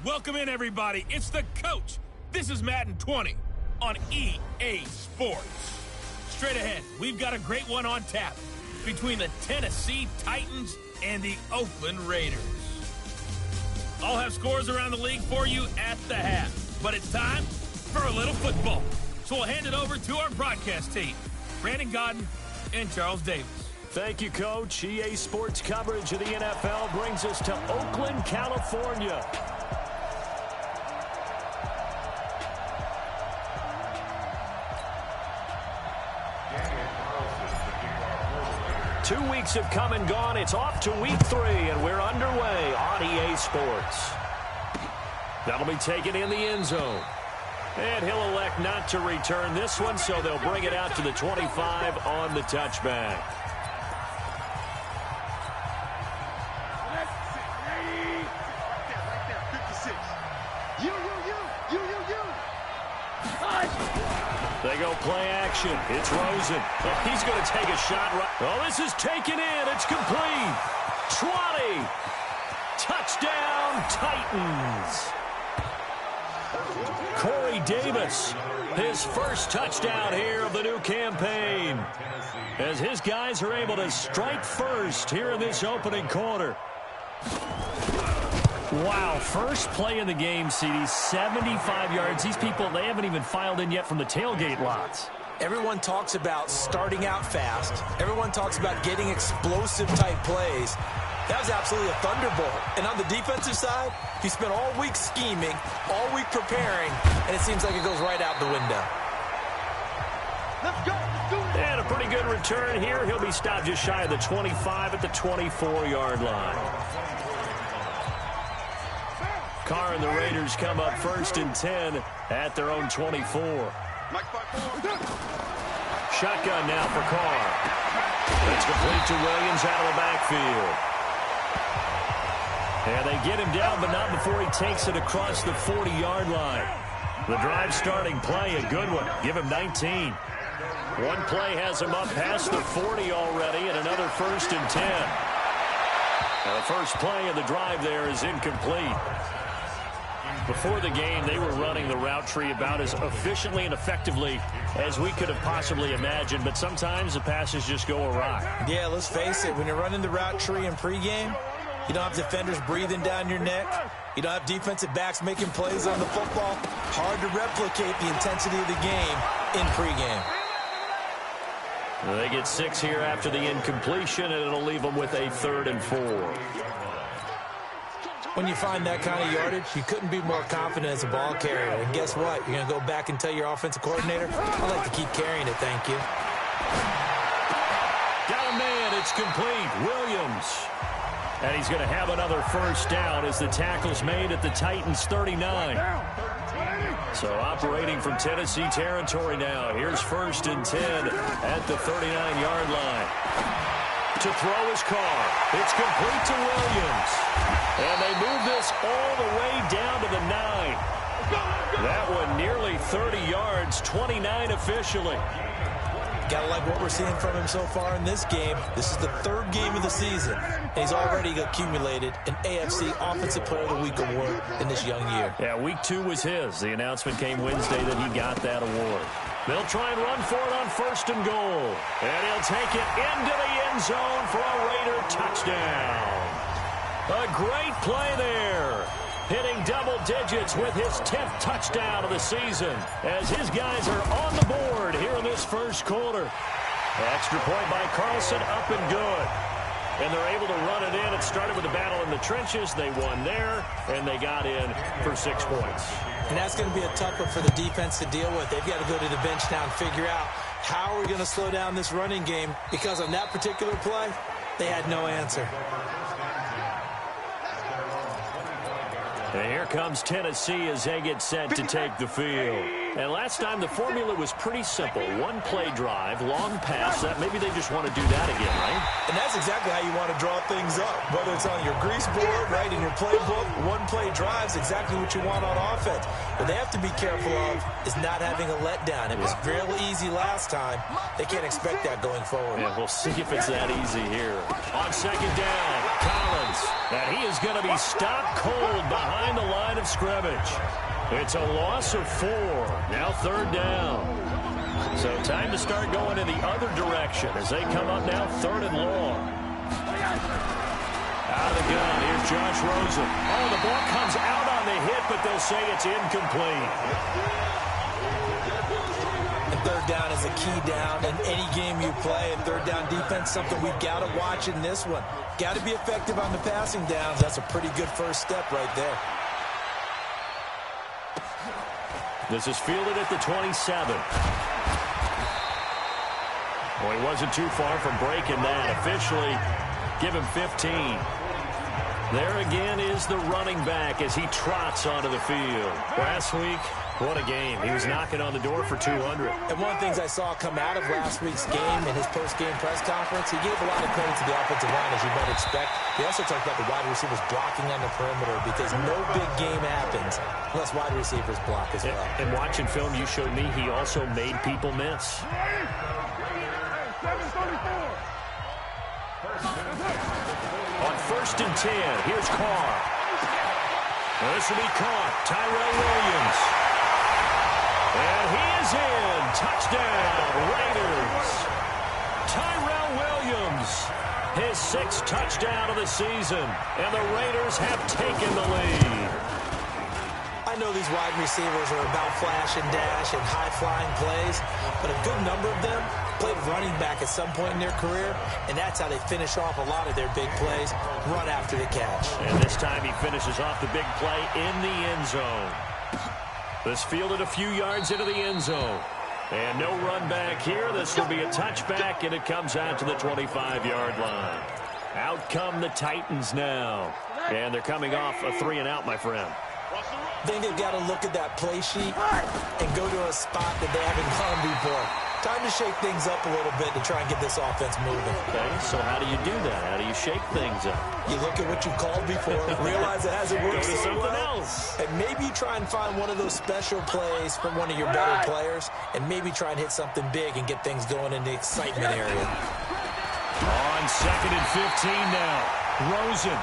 Welcome in, everybody. It's the coach. This is Madden 20 on EA Sports. Straight ahead, we've got a great one on tap between the Tennessee Titans and the Oakland Raiders. I'll have scores around the league for you at the half, but it's time for a little football. So we'll hand it over to our broadcast team, Brandon Godden and Charles Davis. Thank you, Coach. EA Sports coverage of the NFL brings us to Oakland, California. 2 weeks have come and gone. It's off to week 3, and we're underway on EA Sports. That'll be taken in the end zone. And he'll elect not to return this one, so they'll bring it out to the 25 on the touchback. They go play action. It's Rosen. Oh, he's going to take a shot. Oh, this is taken in. It's complete. 20. Touchdown, Titans. Corey Davis, his first touchdown here of the new campaign, as his guys are able to strike first here in this opening quarter. Wow, first play in the game, CD, 75 yards. These people, they haven't even filed in yet from the tailgate lots. Everyone talks about starting out fast. Everyone talks about getting explosive-type plays. That was absolutely a thunderbolt. And on the defensive side, he spent all week scheming, all week preparing, and it seems like it goes right out the window. Let's go. Let's do it. And a pretty good return here. He'll be stopped just shy of the 25 at the 24-yard line. Carr and the Raiders come up 1st and 10 at their own 24. Shotgun now for Carr. It's complete to Williams out of the backfield. And they get him down, but not before he takes it across the 40-yard line. The drive starting play, a good one. Give him 19. One play has him up past the 40 already, and another 1st and 10. Now the first play of the drive there is incomplete. Before the game, they were running the route tree about as efficiently and effectively as we could have possibly imagined, but sometimes the passes just go awry. Yeah, let's face it, when you're running the route tree in pregame, you don't have defenders breathing down your neck. You don't have defensive backs making plays on the football. Hard to replicate the intensity of the game in pregame. They get 6 here after the incompletion, and it'll leave them with a 3rd and 4. When you find that kind of yardage, you couldn't be more confident as a ball carrier. And guess what? You're going to go back and tell your offensive coordinator, I'd like to keep carrying it, thank you. Got a man. It's complete. Williams. And he's going to have another first down as the tackle's made at the Titans' 39. So operating from Tennessee territory now. Here's 1st and 10 at the 39-yard line. To throw his Carr. It's complete to Williams. And they move this all the way down to the 9. That one nearly 30 yards, 29 officially. Gotta like what we're seeing from him so far in this game. This is the 3rd game of the season. And he's already accumulated an AFC Offensive Player of the Week award in this young year. Yeah, week 2 was his. The announcement came Wednesday that he got that award. They'll try and run for it on 1st and goal. And he'll take it into the end zone for a Raider touchdown. A great play there. Hitting double digits with his 10th touchdown of the season as his guys are on the board here in this first quarter. Extra point by Carlson, up and good. And they're able to run it in. It started with a battle in the trenches. They won there, and they got in for 6 points. And that's going to be a tough one for the defense to deal with. They've got to go to the bench now and figure out how are we going to slow down this running game, because on that particular play, they had no answer. And here comes Tennessee as they get set to take the field. And last time the formula was pretty simple. 1-play drive, long pass. That maybe they just want to do that again, right? And that's exactly how you want to draw things up. Whether it's on your grease board, right, in your playbook, 1-play drive is exactly what you want on offense. What they have to be careful of is not having a letdown. It was real easy last time. They can't expect that going forward. Yeah, we'll see if it's that easy here. On 2nd down, Collins. is. And he is going to be stopped cold behind the line of scrimmage. It's a loss of 4. Now 3rd down. So time to start going in the other direction as they come up now 3rd and long. Out of the gun, here's Josh Rosen. Oh, the ball comes out on the hit, but they'll say it's incomplete. And 3rd down is a key down in any game you play. And 3rd down defense, something we've got to watch in this one. Got to be effective on the passing downs. That's a pretty good first step right there. This is fielded at the 27. Well, he wasn't too far from breaking that. Officially, give him 15. There again is the running back as he trots onto the field. Last week, what a game. He was knocking on the door for 200. And one of the things I saw come out of last week's game in his post-game press conference, he gave a lot of credit to the offensive line, as you might expect. He also talked about the wide receivers blocking on the perimeter because no big game happens unless wide receivers block as well. And watching film, you showed me he also made people miss. On 1st and 10, here's Carr. This will be caught. Tyrell Williams. And he is in. Touchdown, Raiders. Tyrell Williams, his 6th touchdown of the season. And the Raiders have taken the lead. I know these wide receivers are about flash and dash and high-flying plays, but a good number of them played running back at some point in their career, and that's how they finish off a lot of their big plays, run after the catch. And this time he finishes off the big play in the end zone. This fielded a few yards into the end zone. And no run back here. This will be a touchback, and it comes out to the 25-yard line. Out come the Titans now. And they're coming off a 3-and-out, my friend. I think they've got to look at that play sheet and go to a spot that they haven't gone before. Time to shake things up a little bit to try and get this offense moving. Okay, so how do you do that? How do you shake things up? You look at what you called before, realize it hasn't worked Go to so something well, else. and maybe try and find one of those special plays from one of your better players, and maybe try and hit something big and get things going in the excitement area. On 2nd and 15 now, Rosen.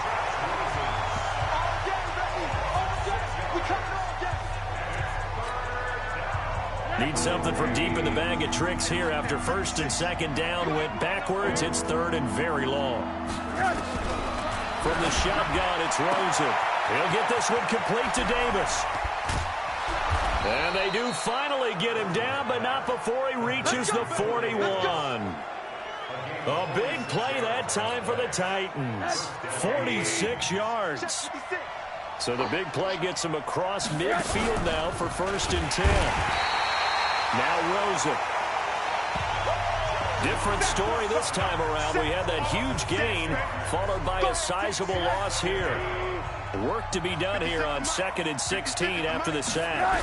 Need something from deep in the bag of tricks here after 1st and 2nd down. Went backwards. It's 3rd and very long. From the shotgun, it's Rosen. He'll get this one complete to Davis. And they do finally get him down, but not before he reaches the 41. A big play that time for the Titans. 46 yards. So the big play gets him across midfield now for 1st and 10. Now Rosen. Different story this time around. We had that huge gain followed by a sizable loss here. Work to be done here on 2nd and 16 after the sack.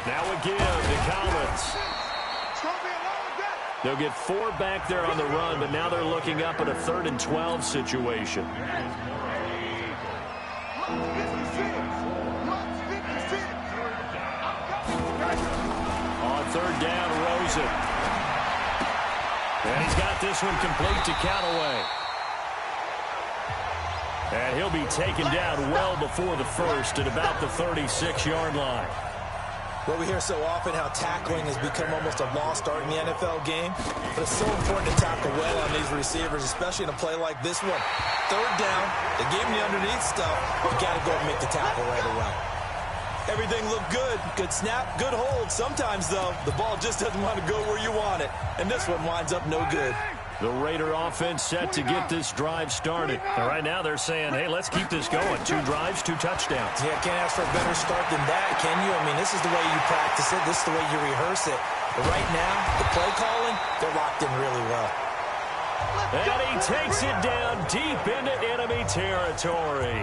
Now again to Collins. They'll get 4 back there on the run, but now they're looking up at a 3rd and 12 situation. On 3rd down, Rosen. And he's got this one complete to Callaway. And he'll be taken down well before the 1st at about the 36-yard line. Well, we hear so often how tackling has become almost a lost art in the NFL game, but it's so important to tackle well on these receivers, especially in a play like this one. 3rd down, they gave him the underneath stuff. You got to go and make the tackle right away. Everything looked good. Good snap, good hold. Sometimes, though, the ball just doesn't want to go where you want it, and this one winds up no good. The Raider offense set to get this drive started. And right now they're saying, hey, let's keep this going. 2 drives, 2 touchdowns. Yeah, can't ask for a better start than that, can you? I mean, this is the way you practice it. This is the way you rehearse it. But right now, the play calling, they're locked in really well. And he takes it down deep into enemy territory.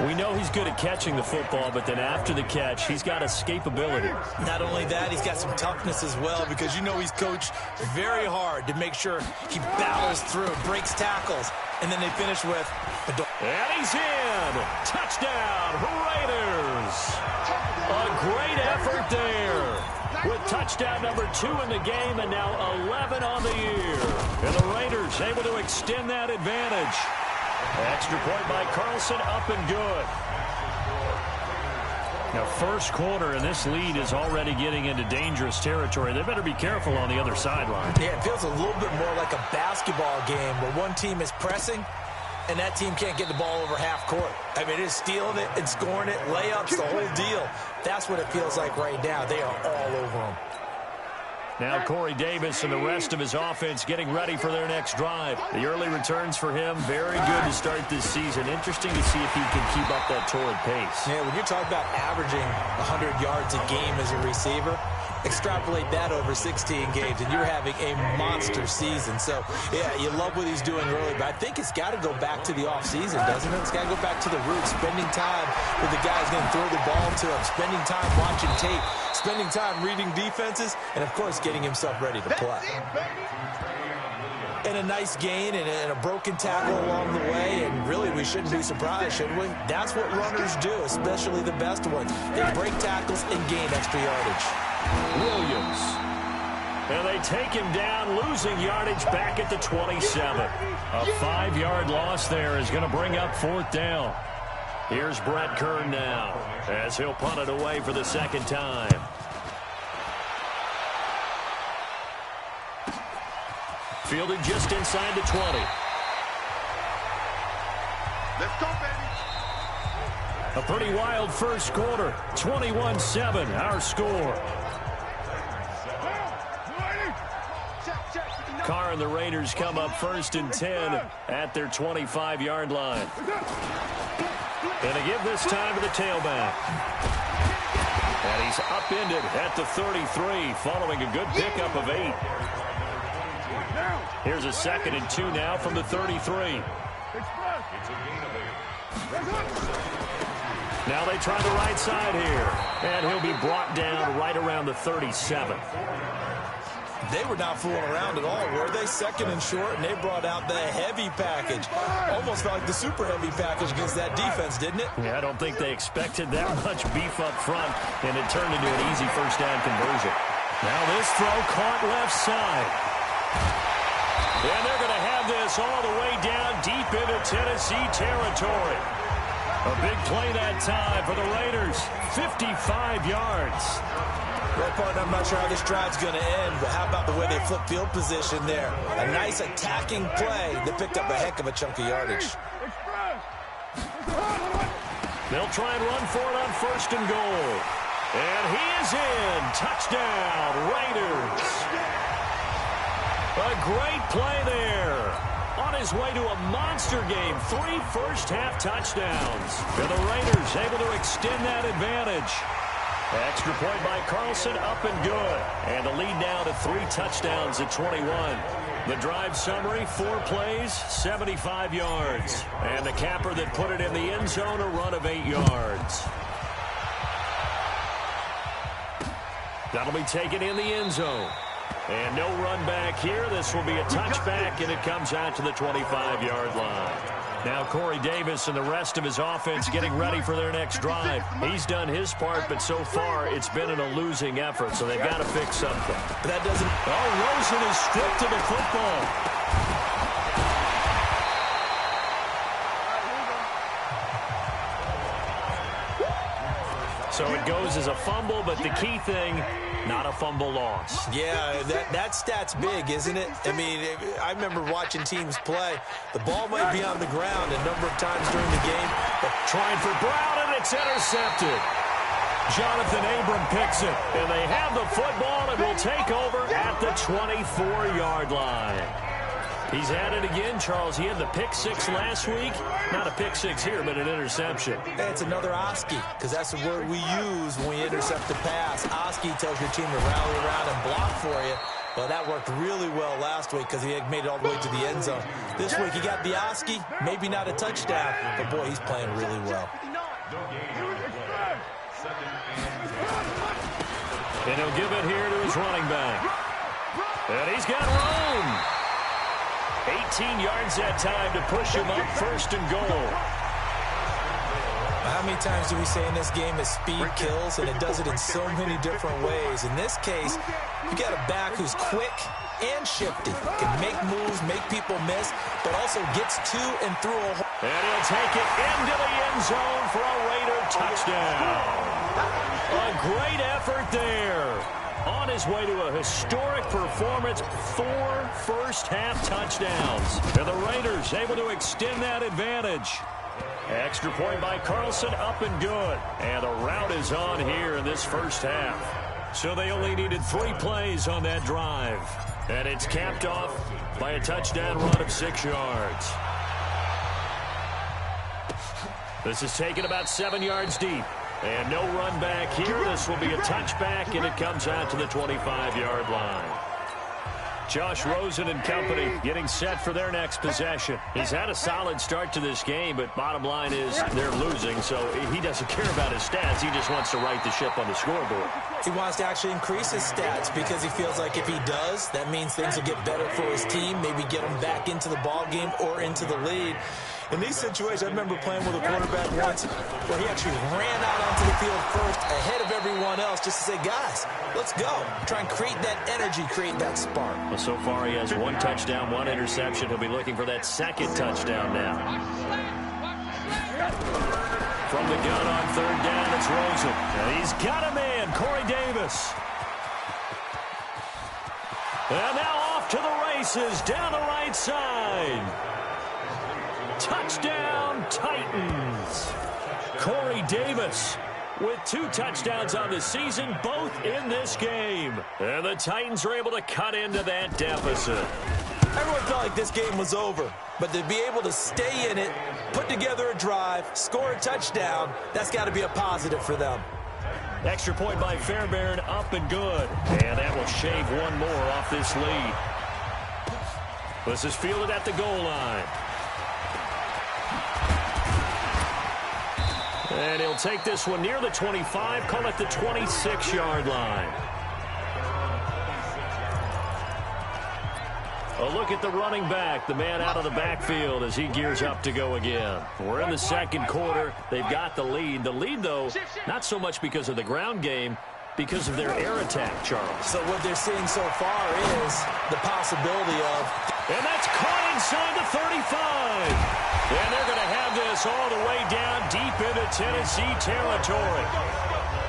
We know he's good at catching the football, but then after the catch, he's got escapability. Not only that, he's got some toughness as well, because you know he's coached very hard to make sure he battles through, breaks tackles, and then they finish with... And he's in! Touchdown, Raiders! A great effort there. with touchdown number 2 in the game and now 11 on the year. And the Raiders able to extend that advantage. Extra point by Carlson, up and good. Now, first quarter, and this lead is already getting into dangerous territory. They better be careful on the other sideline. Yeah, it feels a little bit more like a basketball game where one team is pressing and that team can't get the ball over half court. I mean, it's stealing it and scoring it, layups, the whole deal. That's what it feels like right now. They are all over them. Now Corey Davis and the rest of his offense getting ready for their next drive. The early returns for him, very good to start this season. Interesting to see if he can keep up that torrid pace. Yeah, when you're talking about averaging 100 yards a game as a receiver, extrapolate that over 16 games, and you're having a monster season. So, yeah, you love what he's doing early, but I think it's got to go back to the offseason, doesn't it? It's got to go back to the roots, spending time with the guys going to throw the ball to him, spending time watching tape, spending time reading defenses, and, of course, getting himself ready to play. And a nice gain and a broken tackle along the way, and really we shouldn't be surprised, should we? That's what runners do, especially the best ones. They break tackles and gain extra yardage. Williams. And they take him down, losing yardage back at the 27. A 5-yard loss there is going to bring up 4th down. Here's Brett Kern now as he'll punt it away for the second time. Fielded just inside the 20. Let's go, baby. A pretty wild first quarter. 21-7, our score. Carr and the Raiders come up 1st and 10 at their 25-yard line. And they give this time to the tailback. And he's upended at the 33 following a good pickup of 8. Here's a 2nd and 2 now from the 33. Now they try the right side here. And he'll be brought down right around the 37. They were not fooling around at all, were they? 2nd and short, and they brought out the heavy package. Almost felt like the super heavy package against that defense, didn't it? Yeah, I don't think they expected that much beef up front, and it turned into an easy first down conversion. Now this throw caught left side. And they're going to have this all the way down deep into Tennessee territory. A big play that time for the Raiders. 55 yards. Well, partner, I'm not sure how this drive's going to end, but how about the way they flip field position there? A nice attacking play that picked up a heck of a chunk of yardage. They'll try and run for it on 1st and goal. And he is in. Touchdown, Raiders. A great play there. On his way to a monster game. 3 first-half touchdowns. And the Raiders able to extend that advantage. Extra point by Carlson, up and good. And the lead now to 3 touchdowns at 21. The drive summary, 4 plays, 75 yards. And the capper that put it in the end zone, a run of 8 yards. That'll be taken in the end zone. And no run back here. This will be a touchback, and it comes out to the 25-yard line. Now Corey Davis and the rest of his offense getting ready for their next drive. He's done his part, but so far it's been in a losing effort, so they've got to fix something. But that doesn't... Oh, Rosen is stripped of the football. So it goes as a fumble, but the key thing, not a fumble loss. Yeah, that stat's big, isn't it? I mean, I remember watching teams play. The ball might be on the ground a number of times during the game. But trying for Brown, and it's intercepted. Jonathan Abram picks it, and they have the football and will take over at the 24-yard line. He's at it again, Charles. He had the pick 6 last week. Not a pick 6 here, but an interception. It's another Oski, because that's the word we use when we intercept the pass. Oski tells your team to rally around and block for you. Well, that worked really well last week because he had made it all the way to the end zone. This week he got the Oski, maybe not a touchdown, but boy, he's playing really well. And he'll give it here to his running back. And he's got room. 18 yards that time to push him up 1st and goal. How many times do we say in this game that speed kills, and it does it in so many different ways? In this case, you got a back who's quick and shifty, can make moves, make people miss, but also gets to and through a hole. And he'll take it into the end zone for a Raider touchdown. A great effort there. On his way to a historic performance, 4 first-half touchdowns. And the Raiders able to extend that advantage. Extra point by Carlson, up and good. And the route is on here in this first half. So they only needed 3 plays on that drive. And it's capped off by a touchdown run of 6 yards. This is taken about 7 yards deep. And no run back here. This will be a touchback, and it comes out to the 25-yard line. Josh Rosen and company getting set for their next possession. He's had a solid start to this game, but bottom line is they're losing, so he doesn't care about his stats. He just wants to right the ship on the scoreboard. He wants to actually increase his stats because he feels like if he does, that means things will get better for his team, maybe get him back into the ball game or into the lead. In these situations, I remember playing with a quarterback once where he actually ran out onto the field first ahead of everyone else just to say, guys, let's go. Try and create that energy, create that spark. Well, so far he has 1 touchdown, 1 interception. He'll be looking for that 2nd touchdown now. From the gun on 3rd down, it's Rosen. And he's got a man, Corey Davis. And now off to the races down the right side. Touchdown, Titans. Corey Davis with 2 touchdowns on the season, both in this game. And the Titans are able to cut into that deficit. Everyone felt like this game was over, but to be able to stay in it, put together a drive, score a touchdown, that's got to be a positive for them. Extra point by Fairbairn, up and good. And that will shave 1 more off this lead. This is fielded at the goal line. And he'll take this one near the 25, call it the 26-yard line. A look at the running back, the man out of the backfield as he gears up to go again. We're in the 2nd quarter. They've got the lead. The lead, though, not so much because of the ground game, because of their air attack, Charles. So what they're seeing so far is the possibility of... And that's caught inside the 35. And they're going to have this all the way down deep into Tennessee territory.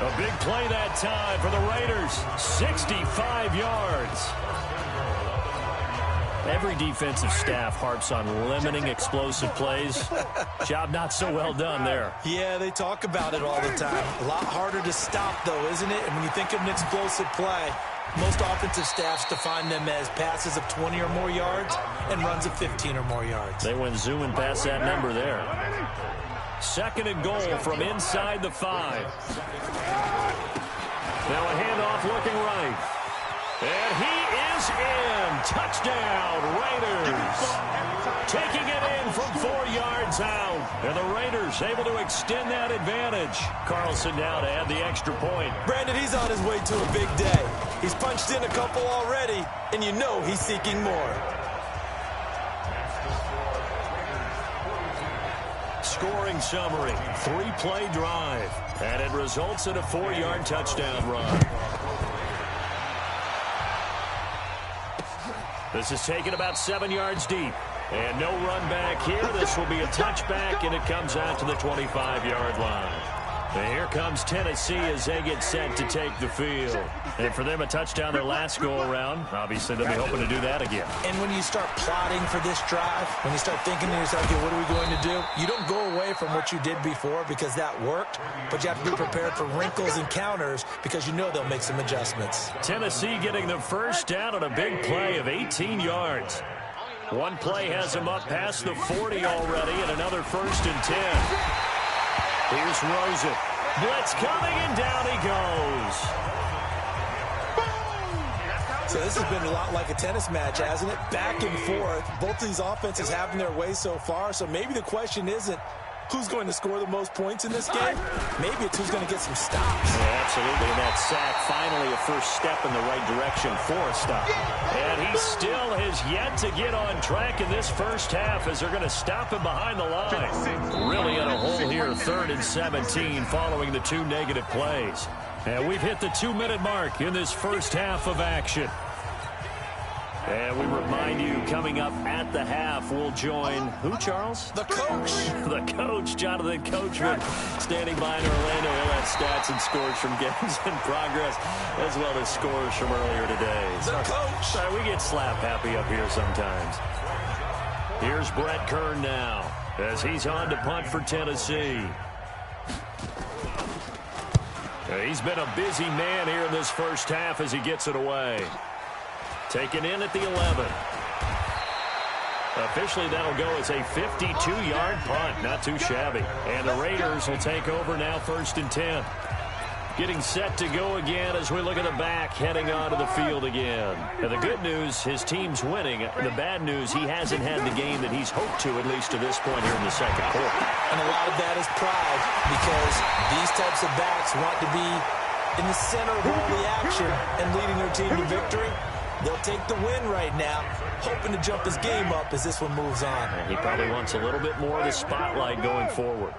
A big play that time for the Raiders. 65 yards. Every defensive staff harps on limiting explosive plays. Job not so well done there. Yeah, they talk about it all the time. A lot harder to stop, though, isn't it? And when you think of an explosive play, most offensive staffs define them as passes of 20 or more yards and runs of 15 or more yards. They went zooming past that number there. 2nd and goal from inside the 5. Now a handoff looking right. And he is in. Touchdown, Raiders. Taking it in from 4 yards out. And the Raiders able to extend that advantage. Carlson now to add the extra point. Brandon, he's on his way to a big day. He's punched in a couple already, and you know he's seeking more. Scoring summary, 3-play drive. And it results in a 4-yard touchdown run. This is taken about 7 yards deep. And no run back here. This will be a touchback, and it comes out to the 25-yard line. And here comes Tennessee as they get set to take the field. And for them, a touchdown their last go-around. Obviously, they'll be hoping to do that again. And when you start plotting for this drive, when you start thinking to yourself, okay, what are we going to do? You don't go away from what you did before because that worked, but you have to be prepared for wrinkles and counters because you know they'll make some adjustments. Tennessee getting the first down on a big play of 18 yards. One play has him up past the 40 already, and another 1st and 10. Here's Rosen. Blitz coming, and down he goes. So this has been a lot like a tennis match, hasn't it? Back and forth. Both of these offenses having their way so far. So maybe the question isn't, who's going to score the most points in this game? Maybe it's who's going to get some stops. Yeah, absolutely. And that sack, finally a first step in the right direction for a stop. And he still has yet to get on track in this first half as they're going to stop him behind the line. Really in a hole here, 3rd and 17 following the 2 negative plays. And we've hit the 2-minute mark in this first half of action. And we remind you, coming up at the half, we'll join who, Charles? The coach. The coach, Jonathan Coachman, standing by in Orlando. He'll have stats and scores from games in progress, as well as scores from earlier today. The coach. Sorry, we get slap happy up here sometimes. Here's Brett Kern now, as he's on to punt for Tennessee. He's been a busy man here in this first half as he gets it away. Taken in at the 11. Officially, that'll go as a 52-yard punt. Not too shabby. And the Raiders will take over now, 1st and 10. Getting set to go again as we look at the back, heading onto the field again. And the good news, his team's winning. The bad news, he hasn't had the game that he's hoped to, at least to this point here in the second quarter. And a lot of that is pride, because these types of backs want to be in the center of all the action and leading their team to victory. They'll take the win right now, hoping to jump his game up as this one moves on. And he probably wants a little bit more of the spotlight going forward.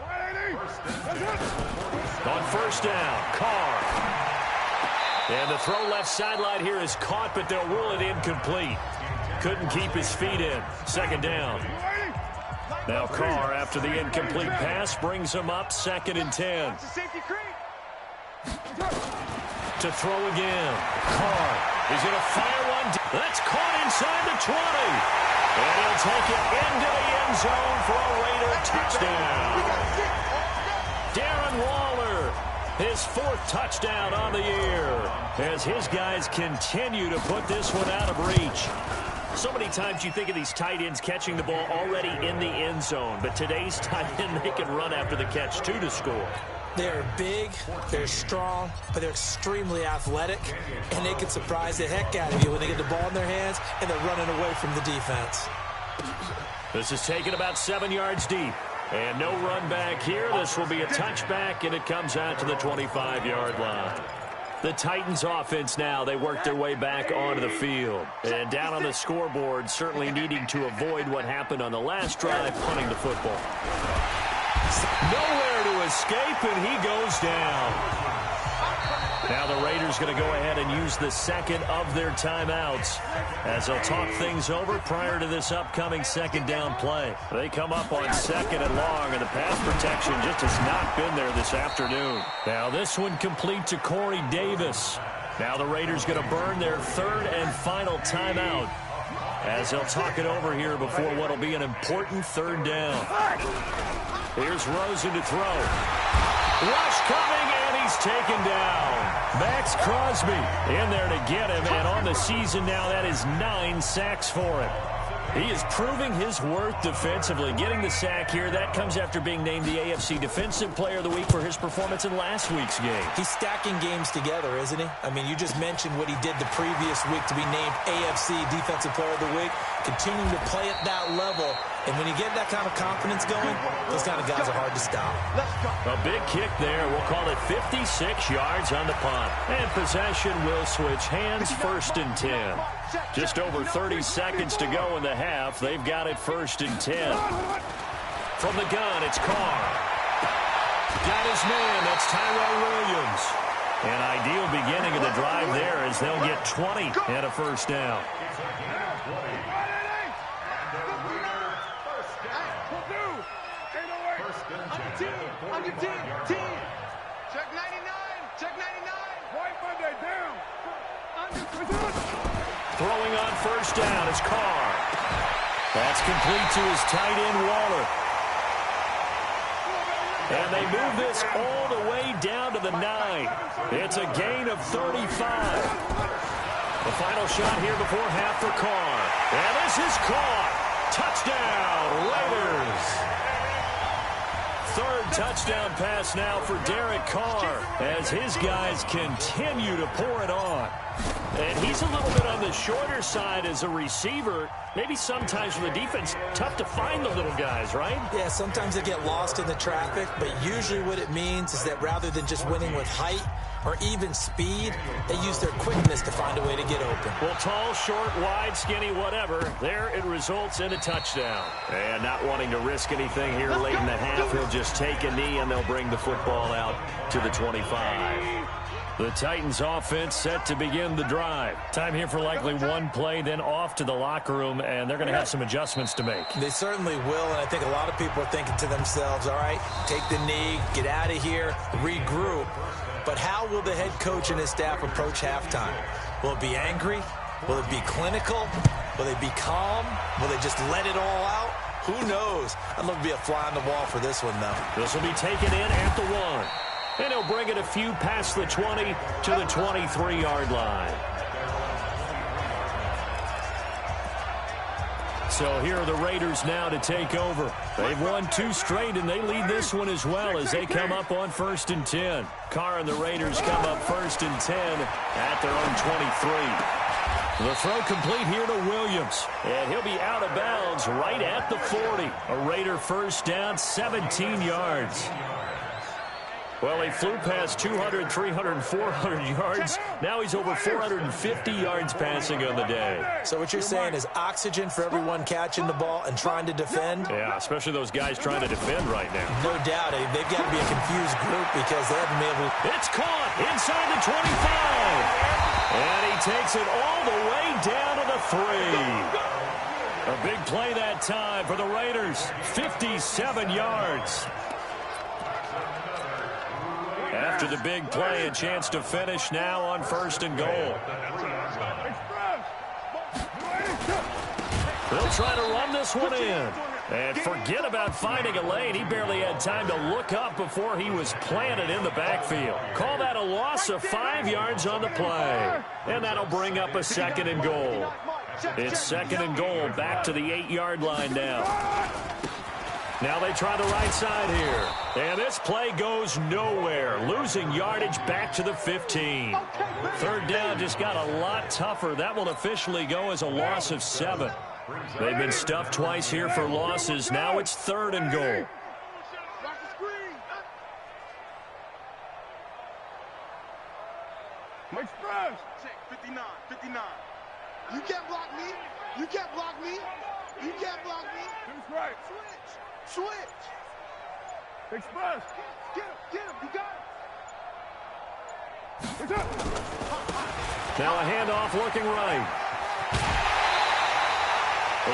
On 1st down, Carr. And the throw left sideline here is caught, but they'll rule it incomplete. Couldn't keep his feet in. 2nd down. Now Carr, after the incomplete pass, brings him up 2nd and 10. To throw again. Carr is going to fire one. That's caught inside the 20. And he'll take it into the end zone for a Raider touchdown. Darren Waller, his 4th touchdown on the year, as his guys continue to put this one out of reach. So many times you think of these tight ends catching the ball already in the end zone, but today's tight end, they can run after the catch, too, to score. They're big, they're strong, but they're extremely athletic, and they can surprise the heck out of you when they get the ball in their hands and they're running away from the defense. This is taken about 7 yards deep. And no run back here. This will be a touchback, and it comes out to the 25-yard line. The Titans offense now, they work their way back onto the field. And down on the scoreboard, certainly needing to avoid what happened on the last drive, punting the football. Nowhere to escape, and he goes down. Now the Raiders going to go ahead and use the 2nd of their timeouts as they'll talk things over prior to this upcoming 2nd down play. They come up on 2nd and long, and the pass protection just has not been there this afternoon. Now this one complete to Corey Davis. Now the Raiders going to burn their 3rd and final timeout as they'll talk it over here before what will be an important 3rd down. Here's Rosen to throw. Rush coming, and he's taken down. Max Crosby in there to get him, and on the season now, that is 9 sacks for him. He is proving his worth defensively. Getting the sack here, that comes after being named the AFC Defensive Player of the Week for his performance in last week's game. He's stacking games together, isn't he? I mean, you just mentioned what he did the previous week to be named AFC Defensive Player of the Week. Continuing to play at that level. And when you get that kind of confidence going, those kind of guys are hard to stop. A big kick there. We'll call it 56 yards on the punt. And possession will switch hands, 1st and 10. Just over 30 seconds to go in the half. They've got it 1st and 10. From the gun, it's Carr. Got his man. That's Tyrell Williams. An ideal beginning of the drive there as they'll get 20 and a 1st down. On your team. Check 99. Check 99. White Monday down. Throwing on 1st down is Carr. That's complete to his tight end, Waller. And they move this all the way down to the 9. It's a gain of 35. The final shot here before half for Carr. And this is caught. Touchdown, Raiders. 3rd touchdown pass now for Derek Carr as his guys continue to pour it on. And he's a little bit on the shorter side as a receiver. Maybe sometimes for the defense, tough to find the little guys, right? Yeah, sometimes they get lost in the traffic, but usually what it means is that rather than just winning with height or even speed, they use their quickness to find a way to get open. Well, tall, short, wide, skinny, whatever, there it results in a touchdown. And not wanting to risk anything here late in the half, he'll just take a knee and they'll bring the football out to the 25. The Titans offense set to begin the drive. Time here for likely one play, then off to the locker room, and they're going to have some adjustments to make. They certainly will, and I think a lot of people are thinking to themselves, all right, take the knee, get out of here, regroup. But how will the head coach and his staff approach halftime? Will it be angry? Will it be clinical? Will they be calm? Will they just let it all out? Who knows? I'd love to be a fly on the wall for this one, though. This will be taken in at the 1. And he'll bring it a few past the 20 to the 23-yard line. So here are the Raiders now to take over. They've won 2 straight, and they lead this one as well as they come up on 1st and 10. Carr and the Raiders come up 1st and 10 at their own 23. The throw complete here to Williams, and he'll be out of bounds right at the 40. A Raider first down, 17 yards. Well, he flew past 200, 300, 400 yards. Now he's over 450 yards passing on the day. So what you're saying is oxygen for everyone catching the ball and trying to defend? Yeah, especially those guys trying to defend right now. No doubt. They've got to be a confused group because they haven't been able to... It's caught inside the 25. And he takes it all the way down to the 3. A big play that time for the Raiders. 57 yards. After the big play, a chance to finish now on 1st and goal. They'll try to run this one in. And forget about finding a lane. He barely had time to look up before he was planted in the backfield. Call that a loss of 5 yards on the play. And that'll bring up a 2nd and goal. It's 2nd and goal, back to the 8-yard line now. Now they try the right side here. And this play goes nowhere. Losing yardage back to the 15. 3rd down just got a lot tougher. That will officially go as a loss of 7. They've been stuffed twice here for losses. Now it's 3rd and goal. Express. 59, 59. You can't block me. You can't block me. You can't block me. That's right. Switch. Express. Get him. You got it. Now a handoff looking right.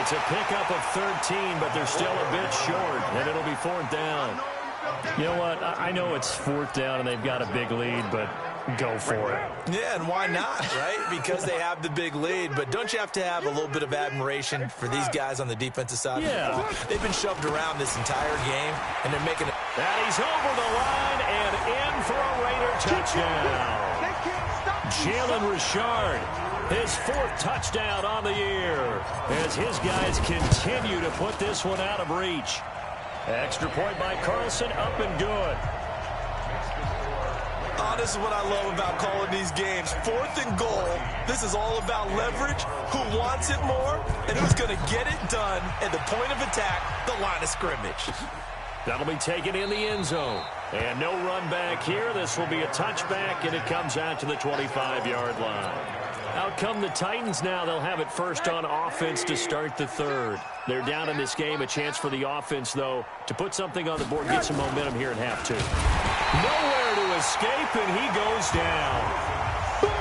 It's a pickup of 13, but they're still a bit short, and it'll be 4th down. You know what? I know it's 4th down, and they've got a big lead, but go for it. Yeah, and why not, right? Because they have the big lead. But don't you have to have a little bit of admiration for these guys on the defensive side? Yeah. They've been shoved around this entire game, and they're making it. And he's over the line and in for a Raider touchdown. Jalen Richard, his 4th touchdown on the year, as his guys continue to put this one out of reach. Extra point by Carlson, up and good. Oh, this is what I love about calling these games. 4th and goal. This is all about leverage, who wants it more, and who's going to get it done at the point of attack, the line of scrimmage. That'll be taken in the end zone. And no run back here. This will be a touchback, and it comes out to the 25-yard line. Out come the Titans now. They'll have it first on offense to start the 3rd. They're down in this game. A chance for the offense, though, to put something on the board, get some momentum here in half 2. Nowhere to escape, and he goes down. Boom!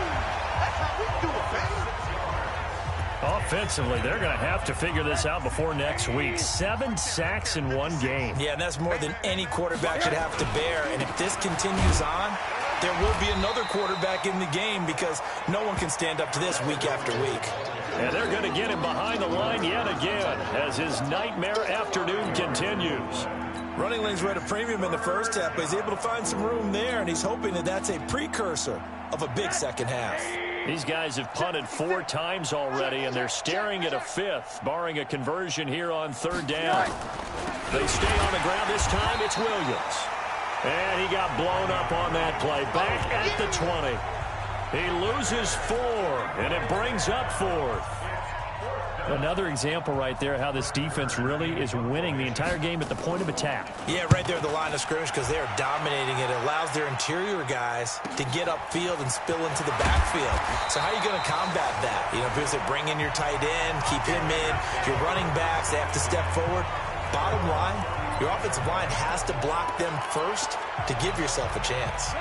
That's how we do it, baby. Offensively, they're going to have to figure this out before next week. 7 sacks in one game. Yeah, and that's more than any quarterback should have to bear. And if this continues on, there will be another quarterback in the game because no one can stand up to this week after week. And they're going to get him behind the line yet again as his nightmare afternoon continues. Running lanes were at a premium in the first half, but he's able to find some room there, and he's hoping that that's a precursor of a big second half. These guys have punted 4 times already, and they're staring at a 5th, barring a conversion here on 3rd down. They stay on the ground this time. It's Williams. And he got blown up on that play. Back at the 20. He loses 4, and it brings up 4th. Another example right there how this defense really is winning the entire game at the point of attack. Yeah, right there at the line of scrimmage because they are dominating it. It allows their interior guys to get upfield and spill into the backfield. So how are you going to combat that? You know, because they bring in your tight end, keep him in. Your running backs, they have to step forward. Bottom line, your offensive line has to block them first to give yourself a chance.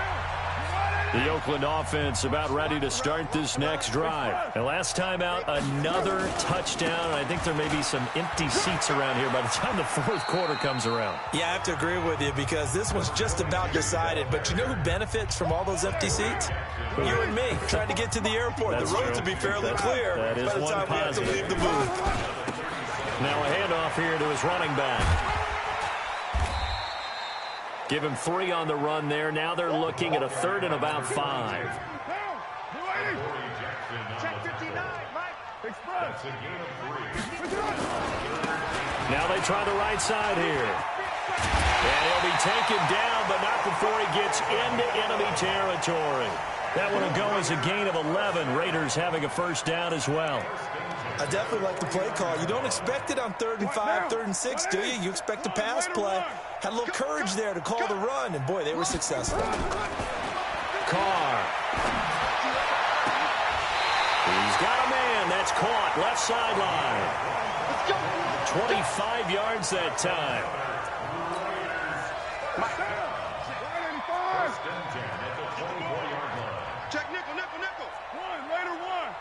The Oakland offense about ready to start this next drive. And last time out, another touchdown. I think there may be some empty seats around here by the time the fourth quarter comes around. Yeah, I have to agree with you because this one's just about decided. But you know who benefits from all those empty seats? You and me, trying to get to the airport. That's the roads true. will be fairly clear that is by the time we have to leave the booth. Now a handoff here to his running back. Give him 3 on the run there. Now they're looking at a 3rd and about 5. Now they try the right side here. And he'll be taken down, but not before he gets into enemy territory. That one will go as a gain of 11. Raiders having a first down as well. I definitely like the play call. You don't expect it on 3rd and 5, 3rd and 6, do you? You expect a pass play. Had a little courage there to call the run, and boy, they were successful. Carr. He's got a man. That's caught. Left sideline. 25 yards that time. Check nickel, nickel, nickel. 1, Raider 1.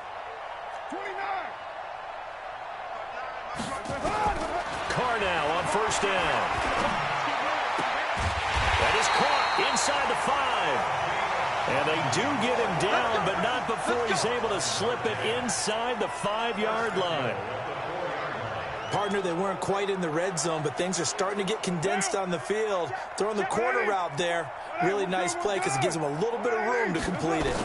29. Carr now on first down. That is caught inside the 5. And they do get him down, but not before he's able to slip it inside the 5-yard line. Partner, they weren't quite in the red zone, but things are starting to get condensed on the field. Throwing the corner route there. Really nice play because it gives them a little bit of room to complete it.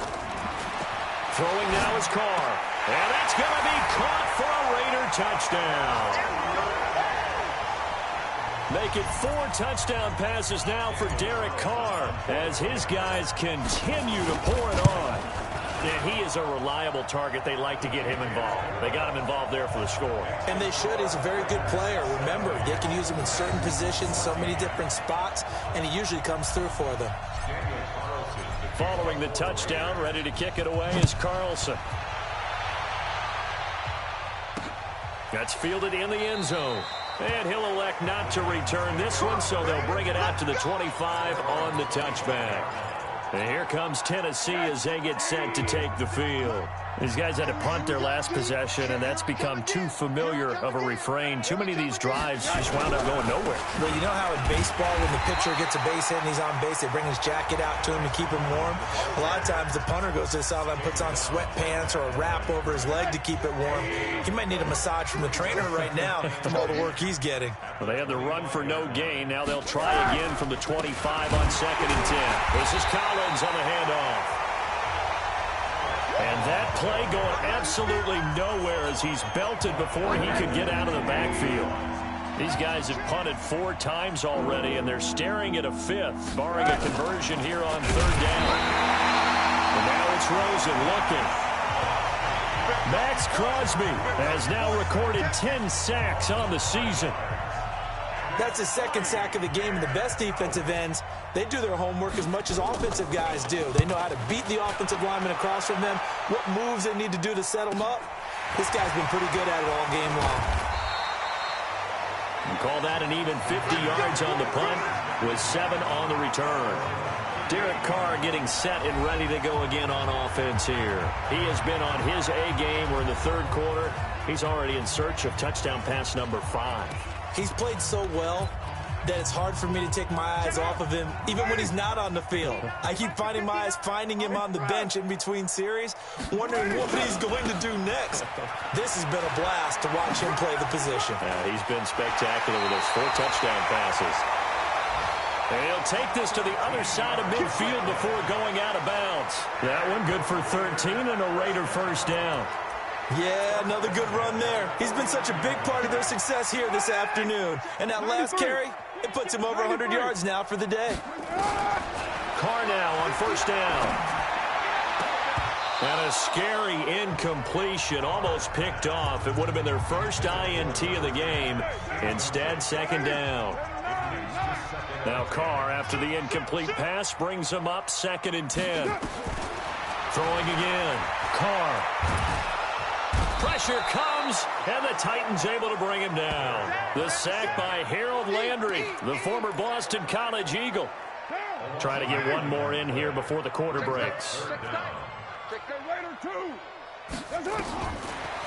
Throwing now is Carr. And that's going to be caught for a Raider touchdown. Make it 4 touchdown passes now for Derek Carr as his guys continue to pour it on. And he is a reliable target. They like to get him involved. They got him involved there for the score. And they should. He's a very good player. Remember, they can use him in certain positions, so many different spots, and he usually comes through for them. Following the touchdown, ready to kick it away is Carlson. That's fielded in the end zone. And he'll elect not to return this one, so they'll bring it out to the 25 on the touchback. And here comes Tennessee as they get set to take the field. These guys had to punt their last possession, and that's become too familiar of a refrain. Too many of these drives just wound up going nowhere. Well, you know how in baseball, when the pitcher gets a base hit and he's on base, they bring his jacket out to him to keep him warm? A lot of times the punter goes to the sideline, puts on sweatpants or a wrap over his leg to keep it warm. He might need a massage from the trainer right now from all the work he's getting. Well, they had the run for no gain. Now they'll try again from the 25 on 2nd and 10. This is Collins on the handoff. And that play going absolutely nowhere as he's belted before he could get out of the backfield. These guys have punted 4 times already, and they're staring at a 5th, barring a conversion here on 3rd down. And now it's Rosen looking. Max Crosby has now recorded 10 sacks on the season. That's his 2nd sack of the game, and the best defensive ends, they do their homework as much as offensive guys do. They know how to beat the offensive lineman across from them, what moves they need to do to set them up. This guy's been pretty good at it all game long. You call that an even 50 yards on the punt with 7 on the return. Derek Carr getting set and ready to go again on offense here. He has been on his A game. We're in the 3rd quarter. He's already in search of touchdown pass number 5. He's played so well that it's hard for me to take my eyes off of him, even when he's not on the field. I keep finding my eyes finding him on the bench in between series, wondering what he's going to do next. This has been a blast to watch him play the position. Yeah, he's been spectacular with those 4 touchdown passes. And he'll take this to the other side of midfield before going out of bounds. That one good for 13 and a Raider first down. Yeah, another good run there. He's been such a big part of their success here this afternoon. And that last carry, It puts him over 100 yards now for the day. Carr now on first down. And a scary incompletion, almost picked off. It would have been their first INT of the game. Instead, second down. Now Carr, after the incomplete pass, brings him up 2nd and 10. Throwing again. Carr. Pressure comes, and the Titans able to bring him down. The sack by Harold Landry, the former Boston College Eagle. Try to get one more in here before the quarter breaks.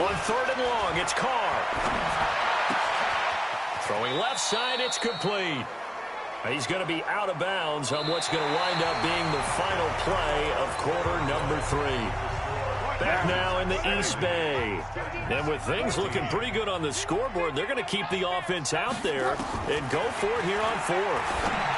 On 3rd and long, it's Carr. Throwing left side, it's complete. He's going to be out of bounds on what's going to wind up being the final play of quarter number 3. Back now in the East Bay. And with things looking pretty good on the scoreboard, they're going to keep the offense out there and go for it here on 4th.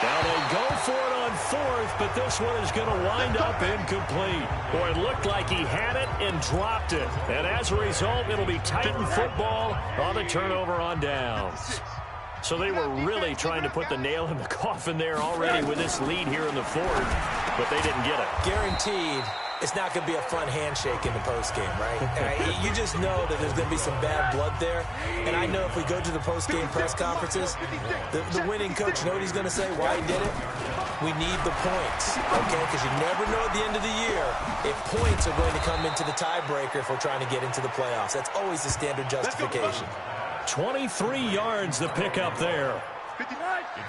Now they go for it on 4th, but this one is going to wind up incomplete. Boy, it looked like he had it and dropped it. And as a result, it'll be Titan football on the turnover on downs. So they were really trying to put the nail in the coffin there already with this lead here in the 4th, but they didn't get it. Guaranteed. It's not going to be a fun handshake in the postgame, right? You just know that there's going to be some bad blood there. And I know if we go to the postgame press conferences, the winning coach, you know what he's going to say, why he did it? We need the points, okay? Because you never know at the end of the year if points are going to come into the tiebreaker if we're trying to get into the playoffs. That's always the standard justification. 23 yards the pickup there.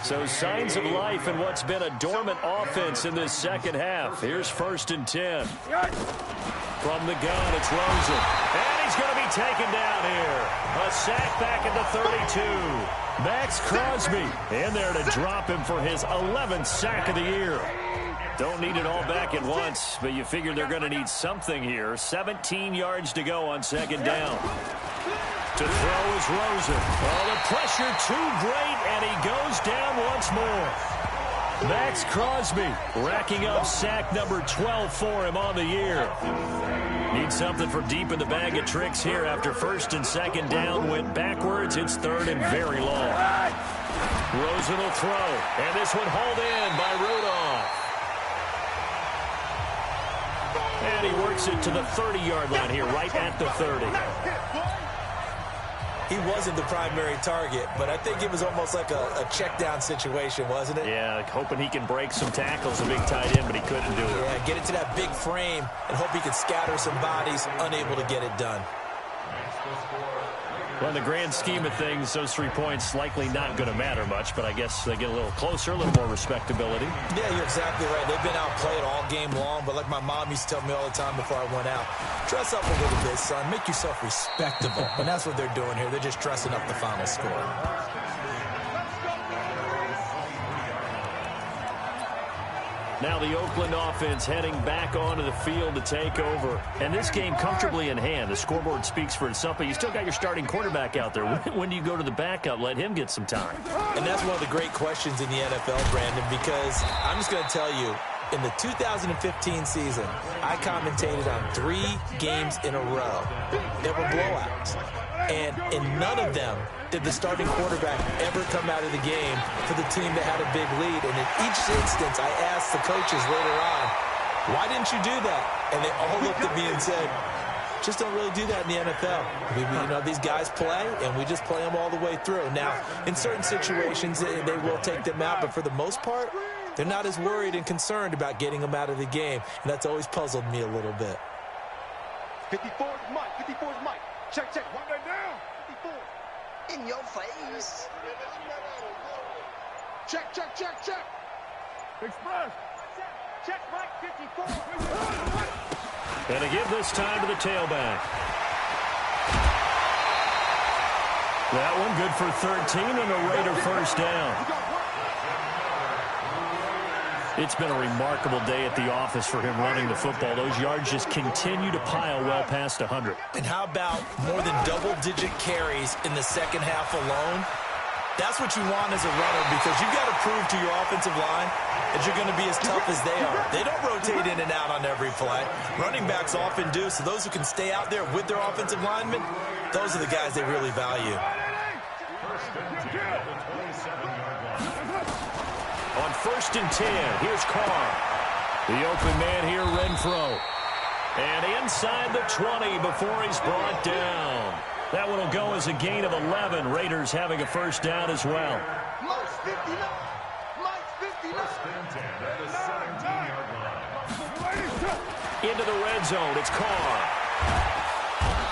So signs of life in what's been a dormant offense in this second half. Here's 1st and 10. From the gun, it's Rosen. And he's going to be taken down here. A sack back at the 32. Max Crosby in there to drop him for his 11th sack of the year. Don't need it all back at once, but you figure they're going to need something here. 17 yards to go on 2nd down. To throw is Rosen. Oh, the pressure too great, and he goes down once more. Max Crosby racking up sack number 12 for him on the year. Need something for deep in the bag of tricks here after 1st and 2nd down went backwards. It's 3rd and very long. Rosen will throw, and this one hauled in by Rudolph. And he works it to the 30-yard line here, right at the 30. He wasn't the primary target, but I think it was almost like a check-down situation, wasn't it? Yeah, like hoping he can break some tackles, a big tight end, but he couldn't do it. Yeah, get it to that big frame and hope he could scatter some bodies, unable to get it done. Well, in the grand scheme of things, those 3 points likely not going to matter much, but I guess they get a little closer, a little more respectability. Yeah, you're exactly right. They've been outplayed all game long, but like my mom used to tell me all the time before I went out, dress up a little bit, son. Make yourself respectable. And that's what they're doing here. They're just dressing up the final score. Now the Oakland offense heading back onto the field to take over. And this game comfortably in hand. The scoreboard speaks for itself, but you still got your starting quarterback out there. When do you go to the backup? Let him get some time. And that's one of the great questions in the NFL, Brandon, because I'm just going to tell you, in the 2015 season, I commentated on 3 games in a row. They were blowouts. And in none of them did the starting quarterback ever come out of the game for the team that had a big lead. And in each instance, I asked the coaches later on, why didn't you do that? And they all looked at me and said, just don't really do that in the NFL. You know, these guys play, and we just play them all the way through. Now, in certain situations, they will take them out, but for the most part, they're not as worried and concerned about getting them out of the game. And that's always puzzled me a little bit. 54 is Mike. 54 is Mike. Check, check. One right down. 54. In your face. Check, check, check, check. Express. Check, Mike. 54. And to give this time to the tailback. That one good for 13 and a Raider first down. It's been a remarkable day at the office for him running the football. Those yards just continue to pile well past 100. And how about more than double-digit carries in the second half alone? That's what you want as a runner, because you've got to prove to your offensive line that you're going to be as tough as they are. They don't rotate in and out on every play. Running backs often do, so those who can stay out there with their offensive linemen, those are the guys they really value. On 1st and 10, here's Carr. The open man here, Renfro. And inside the 20 before he's brought down. That one will go as a gain of 11. Raiders having a first down as well. Into the red zone, it's Carr.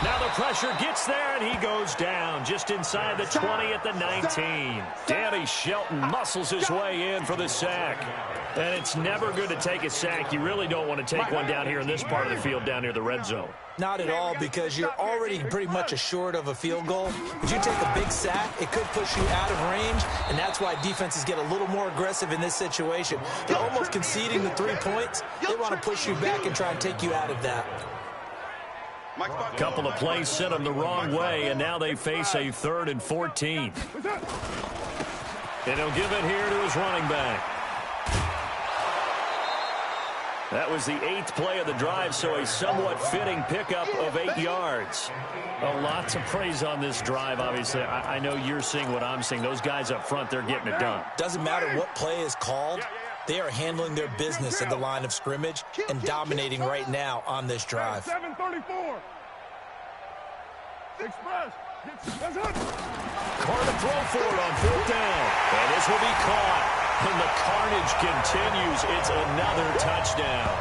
Now the pressure gets there, and he goes down just inside the 20 at the 19. Danny Shelton muscles his way in for the sack. And it's never good to take a sack. You really don't want to take one down here in this part of the field down near the red zone. Not at all, because you're already pretty much assured of a field goal. If you take a big sack, it could push you out of range, and that's why defenses get a little more aggressive in this situation. They're almost conceding the 3 points. They want to push you back and try and take you out of that. Couple of plays sent them the wrong way, and now they face a 3rd and 14. And he'll give it here to his running back. That was the 8th play of the drive, so a somewhat fitting pickup of 8 yards. A lot to praise on this drive, obviously. I know you're seeing what I'm seeing. Those guys up front, they're getting it done. Doesn't matter what play is called. They are handling their business at the line of scrimmage and dominating right now on this drive. 734. Express. Carr to throw for it on 4th down. And this will be caught. And the carnage continues. It's another touchdown.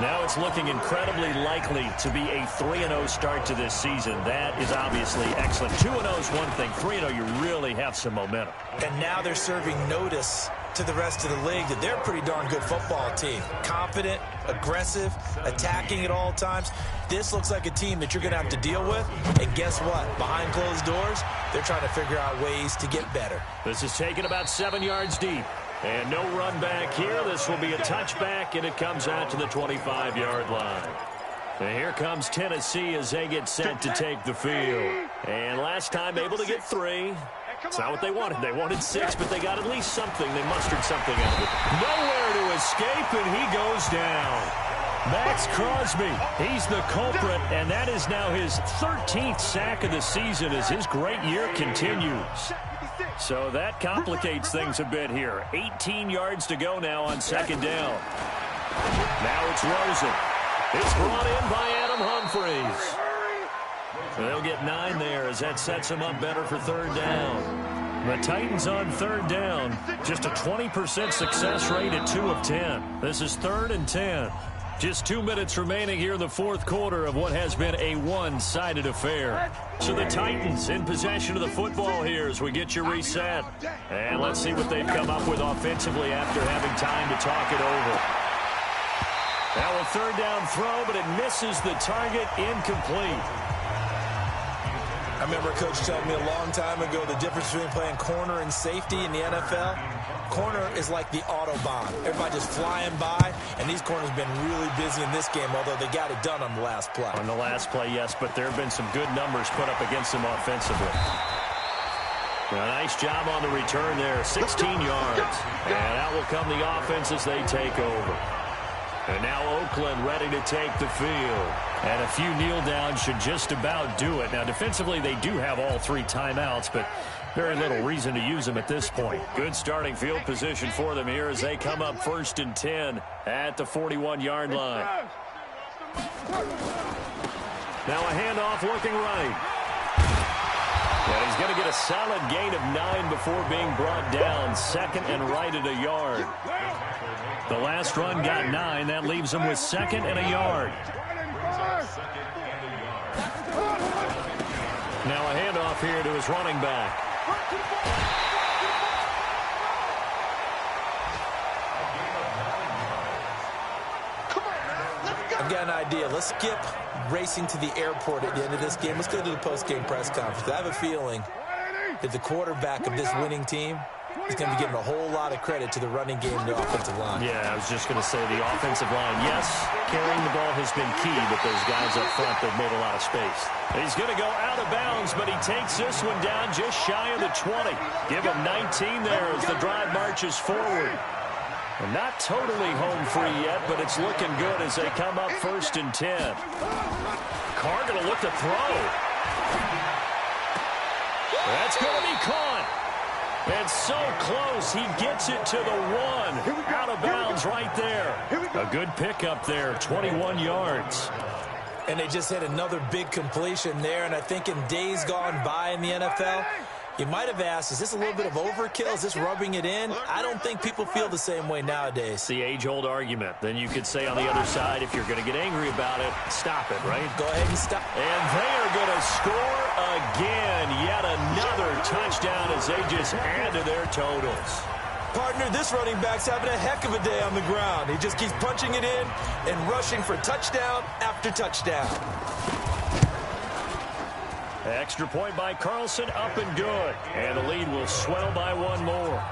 Now it's looking incredibly likely to be a 3-0 start to this season. That is obviously excellent. 2-0 is one thing. 3-0, you really have some momentum. And now they're serving notice to the rest of the league that they're a pretty darn good football team. Confident, aggressive, attacking at all times. This looks like a team that you're going to have to deal with. And guess what? Behind closed doors, they're trying to figure out ways to get better. This is taken about 7 yards deep. And no run back here. This will be a touchback, and it comes out to the 25-yard line. And here comes Tennessee as they get set to take the field. And last time able to get 3. It's not what they wanted. They wanted 6, but they got at least something. They mustered something out of it. Nowhere to escape, and he goes down. Max Crosby, he's the culprit, and that is now his 13th sack of the season as his great year continues. So that complicates things a bit here. 18 yards to go now on 2nd down. Now it's Rosen. It's brought in by Adam Humphries. They'll get 9 there as that sets them up better for 3rd down. The Titans on 3rd down. Just a 20% success rate at 2 of 10. This is 3rd and 10. Just 2 minutes remaining here in the 4th quarter of what has been a one-sided affair. So the Titans in possession of the football here as we get you reset. And let's see what they've come up with offensively after having time to talk it over. Now a 3rd down throw, but it misses the target, incomplete. I remember Coach telling me a long time ago the difference between playing corner and safety in the NFL. Corner is like the Autobahn. Everybody just flying by, and these corners have been really busy in this game, although they got it done on the last play. On the last play, yes, but there have been some good numbers put up against them offensively. A nice job on the return there, 16 yards. And out will come the offense as they take over. And now Oakland ready to take the field. And a few kneel downs should just about do it. Now, defensively, they do have all 3 timeouts, but very little reason to use them at this point. Good starting field position for them here as they come up 1st and 10 at the 41-yard line. Now a handoff looking right. And he's going to get a solid gain of 9 before being brought down. 2nd and right at a yard. The last run got 9. That leaves him with 2nd and a yard. Now a handoff here to his running back. I've got an idea. Let's skip racing to the airport at the end of this game. Let's go to the post-game press conference. I have a feeling that the quarterback of this winning team is going to be giving a whole lot of credit to the running game and the offensive line. Yeah, I was just going to say the offensive line, yes, carrying the ball has been key, but those guys up front, they've made a lot of space. He's going to go out of bounds, but he takes this one down just shy of the 20. Give him 19 there as the drive marches forward. And not totally home free yet, but it's looking good as they come up 1st and 10. Carr going to look to throw. That's going to be caught. And so close, he gets it to the 1. Out of bounds right there. A good pickup there, 21 yards. And they just had another big completion there. And I think in days gone by in the NFL, you might have asked, is this a little bit of overkill? Is this rubbing it in? I don't think people feel the same way nowadays. It's the age-old argument. Then you could say on the other side, if you're going to get angry about it, stop it, right? Go ahead and stop. And they are going to score again. Yet another touchdown as they just add to their totals. Partner, this running back's having a heck of a day on the ground. He just keeps punching it in and rushing for touchdown after touchdown. Extra point by Carlson, up and good. And the lead will swell by one more.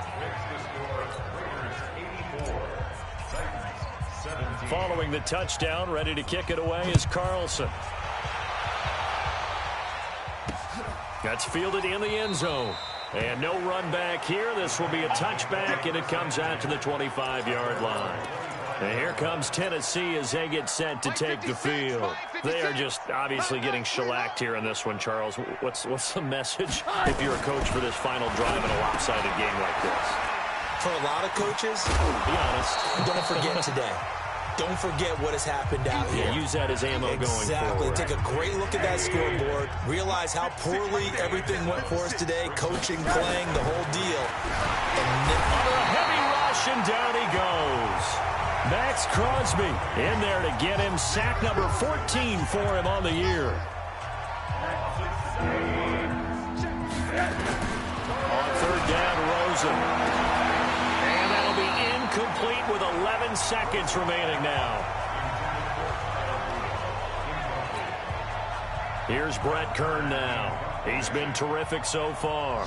Following the touchdown, ready to kick it away is Carlson. That's fielded in the end zone. And no run back here. This will be a touchback, and it comes out to the 25-yard line. And here comes Tennessee as they get set to take the field. They are just obviously getting shellacked here in this one, Charles. What's the message if you're a coach for this final drive in a lopsided game like this? For a lot of coaches, be honest, don't forget today. Don't forget what has happened out here. Use that as ammo going forward. Exactly. Take a great look at that scoreboard. Realize how poorly everything went for us today. Coaching, playing, the whole deal. Under a heavy rush, and down he goes. Max Crosby in there to get him. Sack number 14 for him on the year. On third down, Rosen. And that'll be incomplete with 11 seconds remaining now. Here's Brett Kern now. He's been terrific so far.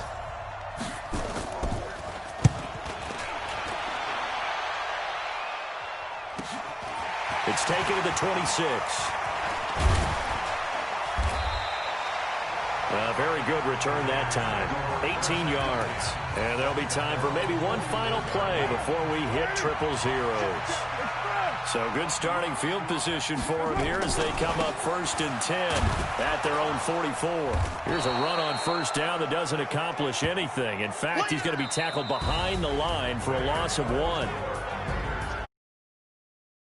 It's taken to the 26. A very good return that time. 18 yards. And there'll be time for maybe one final play before we hit triple zeros. So good starting field position for him here as they come up 1st and 10 at their own 44. Here's a run on first down that doesn't accomplish anything. In fact, he's going to be tackled behind the line for a loss of 1.